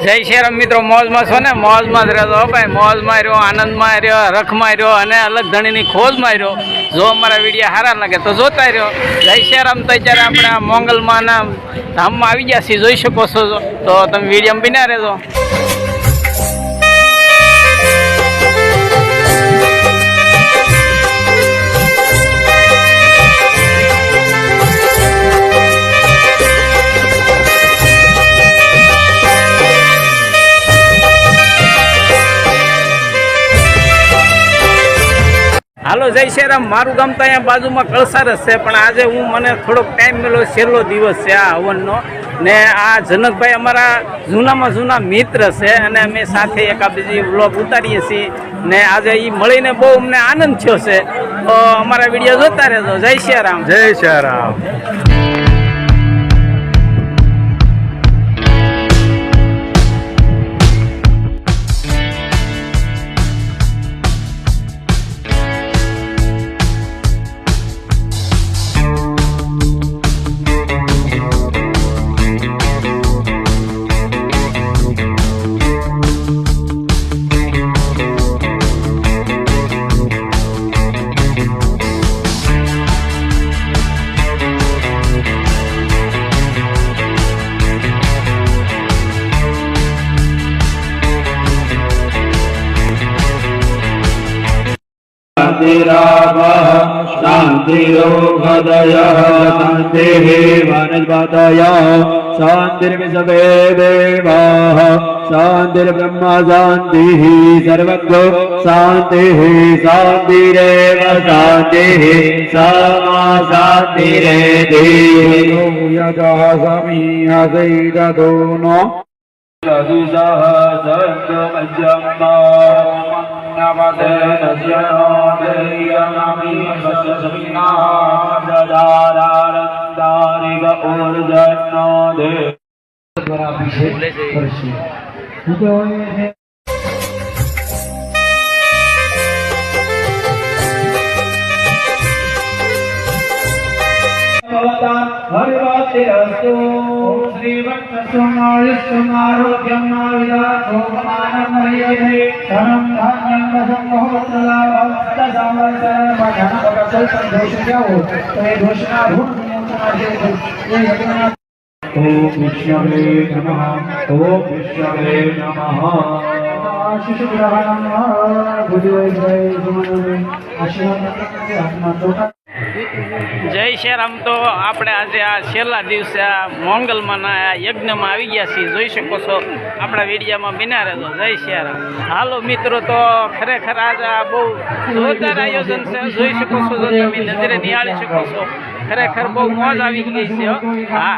જય શ્રી રામ મિત્રો, મોજમાં છો ને? મોજમાં જ રહેતો ભાઈ, મોજમાં રહ્યો, આનંદમાં રહ્યો, રખમાં રહ્યો અને અલગ ધણીની ખોજમાં રહ્યો. જો અમારા વિડીયો સારા લાગે તો જોતા રહ્યો. જય શ્રી રામ. તો અત્યારે આપણે મોંગલમાના ધામમાં આવી ગયા છીએ, જોઈ શકો છો. તો તમે વિડીયોમાં બિના રહેજો. હાલો, જય શ્રી રામ. મારું ગામ તો અહીંયા બાજુમાં કળસાર જ છે, પણ આજે મને થોડોક ટાઈમ મળ્યો. છેલ્લો દિવસ છે આ હવનનો ને. આ જનકભાઈ અમારા જૂનામાં જૂના મિત્ર છે અને અમે સાથે એકાબીજી વ્લોગ ઉતારીએ છીએ ને આજે એ મળીને બહુ અમને આનંદ થયો છે. તો અમારા વિડીયો જોતા રહેજો. જય શ્રી રામ. જય શ્રી રામ. शान्तिरोगदयः शान्तिः वनस्पतयः शान्तिर्विश्वे देवाः शान्तिर्ब्रह्म शान्तिः सर्वत्र शान्तिः शान्तिरेव शान्तिः सा शान्तिरेति यतः समीहसैततो नो सदुसः सद्गमज्जम्मा हरिवातिरस्तु श्रीवत्सुमारोग्यमाविदासोमानमर्यते धनं धान्यं ओम विष्णवे नमः. ओम विष्णवे नमः. आशीष ग्रहणं बुद्धिवैभवे सुमनवे आशीर्वाद आत्मा. જય શ્રી રામ. તો આપણે આજે આ છેલ્લા દિવસે આ મોંગલમાના યજ્ઞમાં આવી ગયા છીએ, જોઈ શકો છો. આપણા વિડીયામાં બિના રહેજો. જય શ્રી રામ. હાલો મિત્રો, તો ખરેખર આજે આ બહુ જોરદાર આયોજન છે, જોઈ શકો છો. જો તમે નજરે નિહાળી શકો છો, ખરેખર બહુ મોજ આવી ગઈ છે. હા,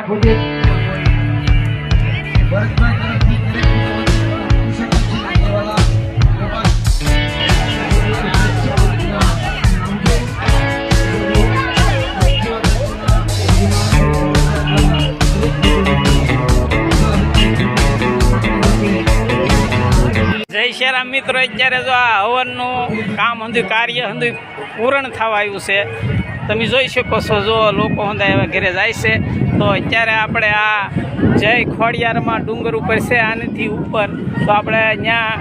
જય શ્રી રામ મિત્રો. અત્યારે જો આ હવનનું કામ હંધું કાર્ય હંધું પૂર્ણ થવા આવ્યું છે. તમે જોઈ શકો છો. જો લોકો હંધા એવા ઘરે જાય છે. તો અત્યારે આપણે આ જય ખોડિયારમાં ડુંગર ઉપર છે, આનાથી ઉપર. તો આપણે ત્યાં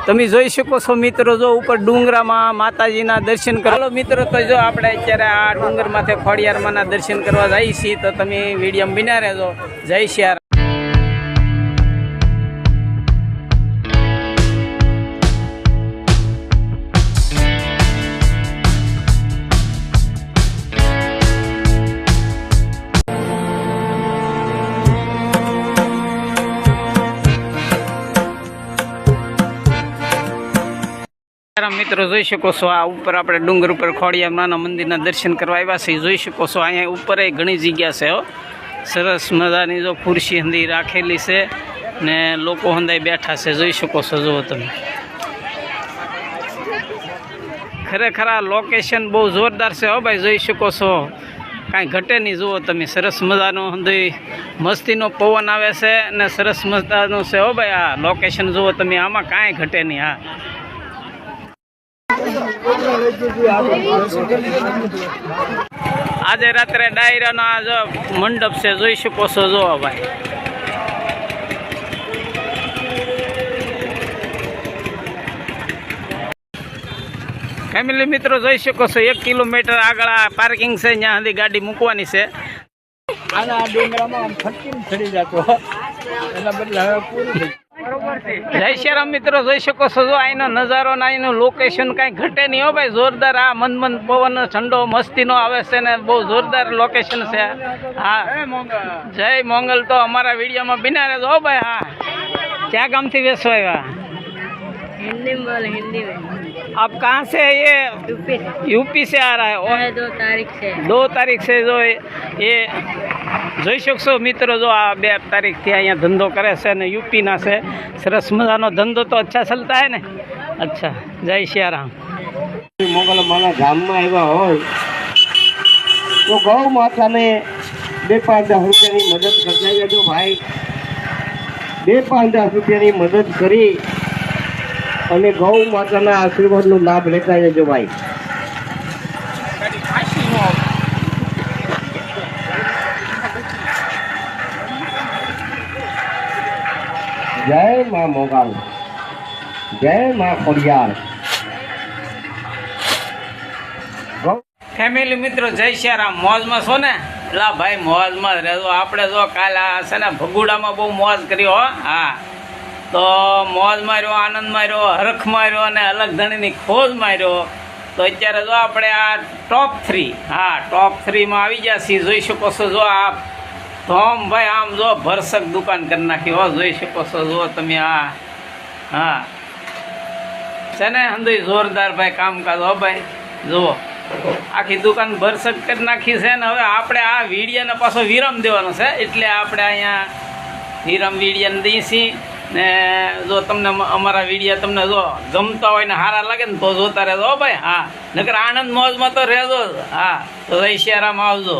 તમે જોઈ શકો છો મિત્રો. જો ઉપર ડુંગરામાં માતાજીના દર્શન કરો મિત્રો. તો જો આપણે અત્યારે આ ડુંગરમાંથી ખોડિયારમાંના દર્શન કરવા જઈએ છીએ. તો તમે વિડીયોમાં બિના રહેજો. જય શ્રી રામ. મિત્રો જોઈ શકો છો, આ ઉપર આપણે ડુંગર ઉપર ખોડિયારમાંના મંદિરના દર્શન કરવા આવ્યા છે. જોઈ શકો છો અહીંયા ઉપર ઘણી જગ્યા છે. સરસ મજાની જો ખુરશી હંધી રાખેલી છે ને લોકો હંધાઈ બેઠા છે. જોઈ શકો છો. જુઓ તમે, ખરેખર આ લોકેશન બહુ જોરદાર છે. હો ભાઈ, જોઈ શકો છો, કાંઈ ઘટે નહીં. જુઓ તમે, સરસ મજાનો હંધી મસ્તીનો પવન આવે છે ને સરસ મજાનું છે. હો ભાઈ, આ લોકેશન જુઓ તમે, આમાં કાંઈ ઘટે નહીં. હા, આજે રાત્રે ડાયરાનો આ મંડપ છે, જોઈ શકો છો. જો ભાઈ ફેમિલી મિત્રો જોઈ શકો છો 1 કિલોમીટર આગળ આ પાર્કિંગ છે, ત્યાં સુધી ગાડી મૂકવાની છે. આના ડુંગરામાં આમ ફટકીને ચડી જતો એના બદલે હવે પૂરું થઈ જય શ્રી રામ મિત્રો જોઈ શકો છો જો અહીંનો નજારો ને અહીંનું લોકેશન કાંઈ ઘટે નહીં હો ભાઈ. જોરદાર આ મન પવન ઠંડો મસ્તીનો આવે છે ને બહુ જોરદાર લોકેશન છે. હા જય મોંગલ. તો અમારા વિડીયોમાં બિના રહેજો હો ભાઈ. હા ક્યાં ગામથી વેચો આવ્યા? हिंदी में बोले, हिंदी में। आप कहाँ से है? ये यूपी से आ रहा है और 2 तारीख से 2 तारीख से जो ये જોઈ શકશો મિત્રો જો આ 2 તારીખથી અહીંયા ધંધો કરે છે ને યુપીના છે. સરસ મજાનો ધંધો તો અચ્છા ચલતા હે ને. અચ્છા જય સિયારામ. મોગલમાના ગામમાં આવ્યા હોય તો ગૌ માતાને 2-5 રૂપિયાની મદદ કરતા જજો ભાઈ. 2-5 રૂપિયાની મદદ કરી અને ગૌ માતાના આશીર્વાદનો લાભ લેતા જજો ભાઈ. જય માં મોગલ, જય માં ખોડિયાર. ફેમિલી મિત્રો જય સિયારામ. મોજમાં છો ને? લા ભાઈ મોજમાં જ રહેજો. આપણે જો કાલે આ છે ને ભગુડામાં બહુ મોજ કર્યો હો. હા તો મોજ માર્યો, આનંદ માર્યો, હરખ માર્યો અને અલગ ધણીની ખોજ માર્યો. તો અત્યારે જો આપણે આ ટોપ 3 હા ટોપ 3માં આવી ગયા છીએ. જોઈ શકો છો જો આ ધોમ ભાઈ આમ જો ભરસક દુકાન કરી નાખી હો. જોઈ શકો છો જો તમે આ હા છે ને હંધુય જોરદાર ભાઈ કામકાજ હો ભાઈ. જુઓ આખી દુકાન ભરસક કરી નાખી છે ને. હવે આપણે આ વીડિયાને પાછો વિરામ દેવાનો છે એટલે આપણે અહીંયા વિરામ વીડિયાને દઈએ છીએ. ને જો તમને અમારા વિડીયો તમને જો ગમતા હોય ને સારા લાગે ને તો જોતા રહેજો ભાઈ. હા નકર આનંદ મોજમાં તો રહેજો. હા તો જય સિયારામ આવજો.